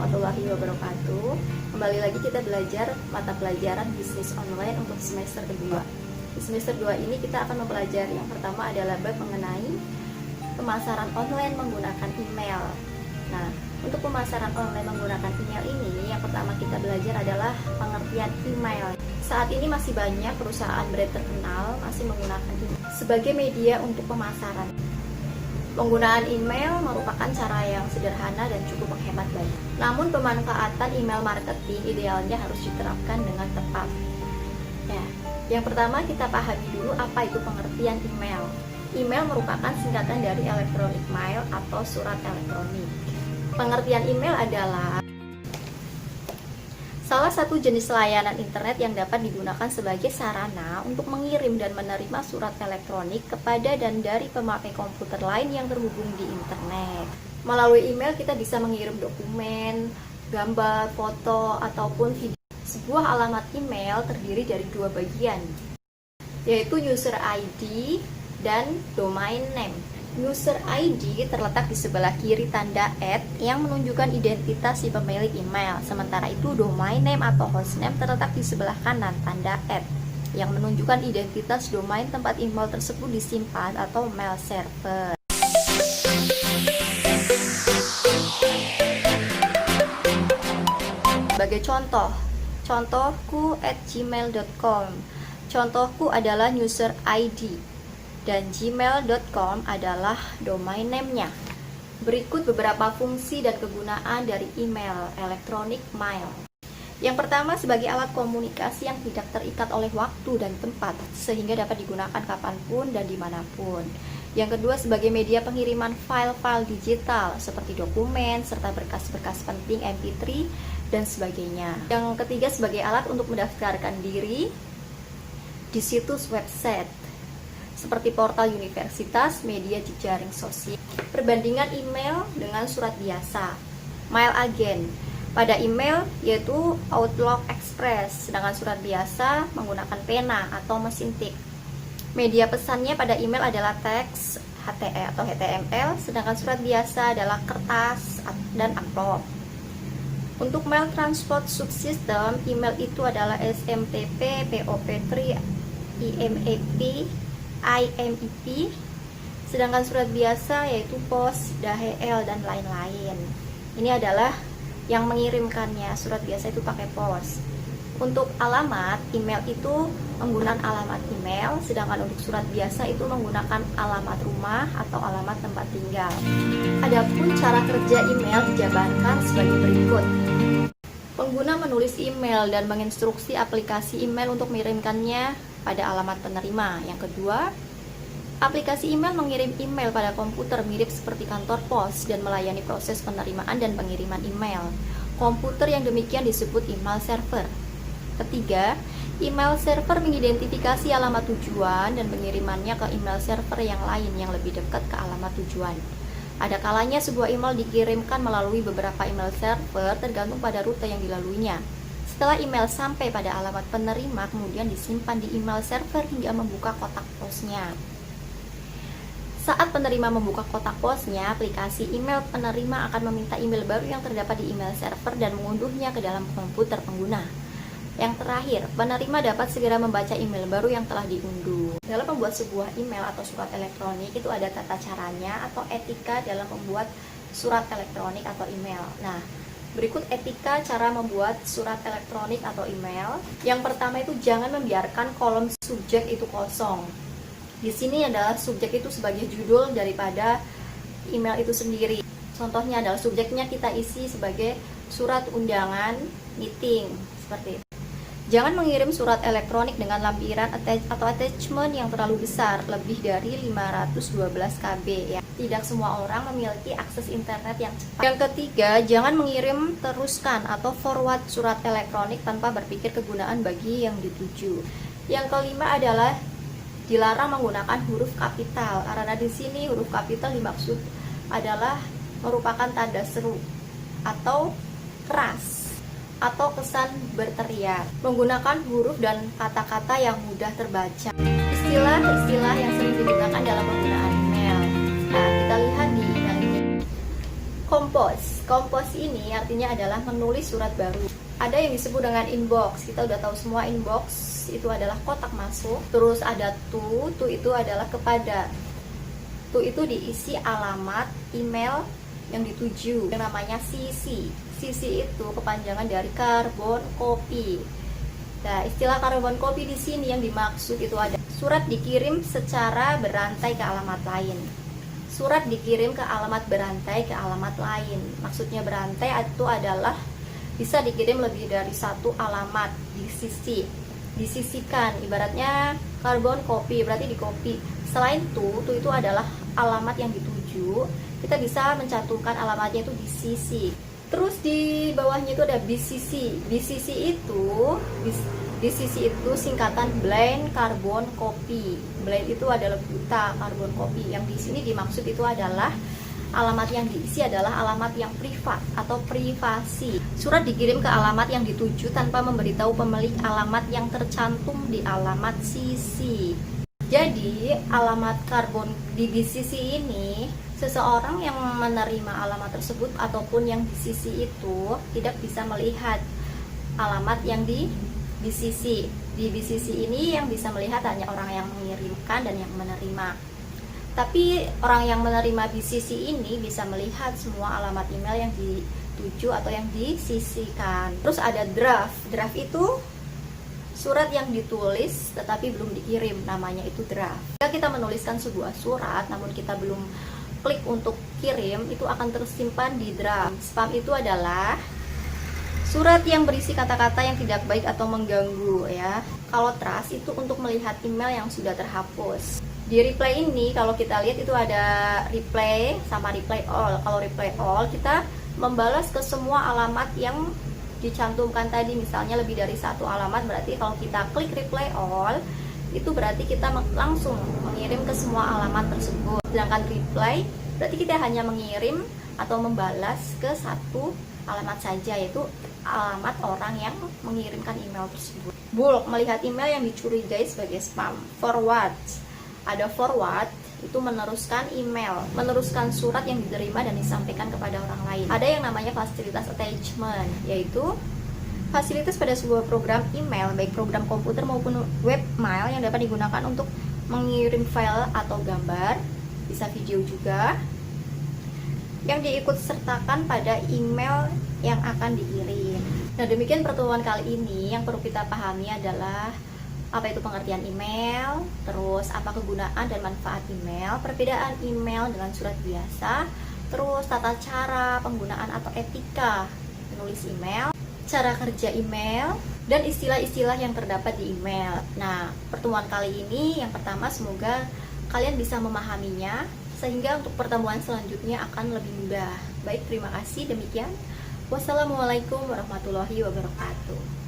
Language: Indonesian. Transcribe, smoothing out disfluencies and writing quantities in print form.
warahmatullahi wabarakatuh. Kembali lagi kita belajar mata pelajaran bisnis online untuk semester kedua. Di semester 2 ini kita akan mempelajari yang pertama adalah bab mengenai pemasaran online menggunakan email. Nah, untuk pemasaran online menggunakan email ini, yang pertama kita belajar adalah pengertian email. Saat ini masih banyak perusahaan brand terkenal masih menggunakan email sebagai media untuk pemasaran. Penggunaan email merupakan cara yang sederhana dan cukup menghemat biaya. Namun pemanfaatan email marketing idealnya harus diterapkan dengan tepat. Ya, yang pertama kita pahami dulu apa itu pengertian email. Email merupakan singkatan dari electronic mail atau surat elektronik. Pengertian email adalah salah satu jenis layanan internet yang dapat digunakan sebagai sarana untuk mengirim dan menerima surat elektronik kepada dan dari pemakai komputer lain yang terhubung di internet. Melalui email kita bisa mengirim dokumen, gambar, foto, ataupun video. Sebuah alamat email terdiri dari dua bagian, yaitu user ID dan domain name. User ID terletak di sebelah kiri tanda @ yang menunjukkan identitas si pemilik email. Sementara itu domain name atau hostname terletak di sebelah kanan tanda @ yang menunjukkan identitas domain tempat email tersebut disimpan atau mail server. Sebagai contohku @gmail.com. Contohku adalah user ID. Dan gmail.com adalah domain name-nya. Berikut beberapa fungsi dan kegunaan dari email, electronic mail. Yang pertama, sebagai alat komunikasi yang tidak terikat oleh waktu dan tempat, sehingga dapat digunakan kapanpun dan dimanapun. Yang kedua, sebagai media pengiriman file-file digital, seperti dokumen, serta berkas-berkas penting MP3, dan sebagainya. Yang ketiga, sebagai alat untuk mendaftarkan diri di situs website, seperti portal universitas, media jejaring sosial. Perbandingan email dengan surat biasa. Mail agent. Pada email yaitu Outlook Express, sedangkan surat biasa menggunakan pena atau mesin tik. Media pesannya pada email adalah teks atau HTML, sedangkan surat biasa adalah kertas dan amplop. Untuk mail transport subsystem, email itu adalah SMTP, POP3, IMAP, IMEP, sedangkan surat biasa yaitu pos, DHL, dan lain-lain. Ini adalah yang mengirimkannya. Surat biasa itu pakai pos. Untuk alamat, email itu menggunakan alamat email, sedangkan untuk surat biasa itu menggunakan alamat rumah atau alamat tempat tinggal. Adapun cara kerja email dijabarkan sebagai berikut. Pengguna menulis email dan menginstruksi aplikasi email untuk mengirimkannya pada alamat penerima. Yang kedua, aplikasi email mengirim email pada komputer mirip seperti kantor pos dan melayani proses penerimaan dan pengiriman email. Komputer yang demikian disebut email server. Ketiga, email server mengidentifikasi alamat tujuan dan pengirimannya ke email server yang lain yang lebih dekat ke alamat tujuan. Ada kalanya sebuah email dikirimkan melalui beberapa email server tergantung pada rute yang dilaluinya. Setelah email sampai pada alamat penerima, kemudian disimpan di email server hingga membuka kotak posnya. Saat penerima membuka kotak posnya, aplikasi email penerima akan meminta email baru yang terdapat di email server dan mengunduhnya ke dalam komputer pengguna. Yang terakhir, penerima dapat segera membaca email baru yang telah diunduh. Dalam membuat sebuah email atau surat elektronik, itu ada tata caranya atau etika dalam membuat surat elektronik atau email. Nah, berikut etika cara membuat surat elektronik atau email. Yang pertama itu jangan membiarkan kolom subjek itu kosong. Di sini adalah subjek itu sebagai judul daripada email itu sendiri. Contohnya adalah subjeknya kita isi sebagai surat undangan meeting, seperti itu. Jangan mengirim surat elektronik dengan lampiran atau attachment yang terlalu besar, lebih dari 512 KB ya. Tidak semua orang memiliki akses internet yang cepat. Yang ketiga, jangan mengirim teruskan atau forward surat elektronik tanpa berpikir kegunaan bagi yang dituju. Yang kelima adalah dilarang menggunakan huruf kapital, karena di sini huruf kapital dimaksud adalah merupakan tanda seru atau keras atau kesan berteriak. Menggunakan huruf dan kata-kata yang mudah terbaca. Istilah-istilah yang sering digunakan dalam penggunaan email. Nah, kita lihat di email ini. Compose. Compose ini artinya adalah menulis surat baru. Ada yang disebut dengan inbox. Kita udah tahu semua inbox itu adalah kotak masuk. Terus ada to itu adalah kepada. To itu diisi alamat email yang dituju, yang namanya CC. CC itu kepanjangan dari carbon copy. Nah, istilah carbon copy di sini yang dimaksud itu ada surat dikirim secara berantai ke alamat lain. Surat dikirim ke alamat berantai ke alamat lain. Maksudnya berantai itu adalah bisa dikirim lebih dari satu alamat, disisikan. Ibaratnya carbon copy berarti di copy. Selain itu adalah alamat yang dituju. Kita bisa mencantumkan alamatnya itu di sisi. Terus di bawahnya itu ada BCC. BCC itu singkatan blind carbon copy. Blind itu adalah buta carbon copy. Yang di sini dimaksud itu adalah alamat yang diisi adalah alamat yang privat atau privasi. Surat dikirim ke alamat yang dituju tanpa memberitahu pemilik alamat yang tercantum di alamat CC. Jadi alamat karbon di BCC ini, seseorang yang menerima alamat tersebut ataupun yang di CC itu tidak bisa melihat alamat yang di BCC. Di BCC ini yang bisa melihat hanya orang yang mengirimkan dan yang menerima. Tapi orang yang menerima BCC ini bisa melihat semua alamat email yang dituju atau yang disisikan. Terus ada draft. Draft itu surat yang ditulis tetapi belum dikirim, namanya itu draft. Jika kita menuliskan sebuah surat namun kita belum klik untuk kirim, itu akan tersimpan di draft. Spam itu adalah surat yang berisi kata-kata yang tidak baik atau mengganggu ya. Kalau trust itu untuk melihat email yang sudah terhapus. Di reply ini kalau kita lihat itu ada reply sama reply all. Kalau reply all kita membalas ke semua alamat yang dicantumkan tadi, misalnya lebih dari satu alamat, berarti kalau kita klik reply all itu berarti kita langsung mengirim ke semua alamat tersebut. Sedangkan reply berarti kita hanya mengirim atau membalas ke satu alamat saja, yaitu alamat orang yang mengirimkan email tersebut. Bulk, melihat email yang dicurigai sebagai spam. Forward, ada forward itu meneruskan email, meneruskan surat yang diterima dan disampaikan kepada orang lain. Ada yang namanya fasilitas attachment, yaitu fasilitas pada sebuah program email, baik program komputer maupun webmail yang dapat digunakan untuk mengirim file atau gambar, bisa video juga, yang diikut sertakan pada email yang akan dikirim. Nah, demikian pertemuan kali ini. Yang perlu kita pahami adalah apa itu pengertian email, terus apa kegunaan dan manfaat email, perbedaan email dengan surat biasa, terus tata cara penggunaan atau etika menulis email, cara kerja email, dan istilah-istilah yang terdapat di email. Nah, pertemuan kali ini yang pertama semoga kalian bisa memahaminya sehingga untuk pertemuan selanjutnya akan lebih mudah. Baik, terima kasih. Demikian. Wassalamualaikum warahmatullahi wabarakatuh.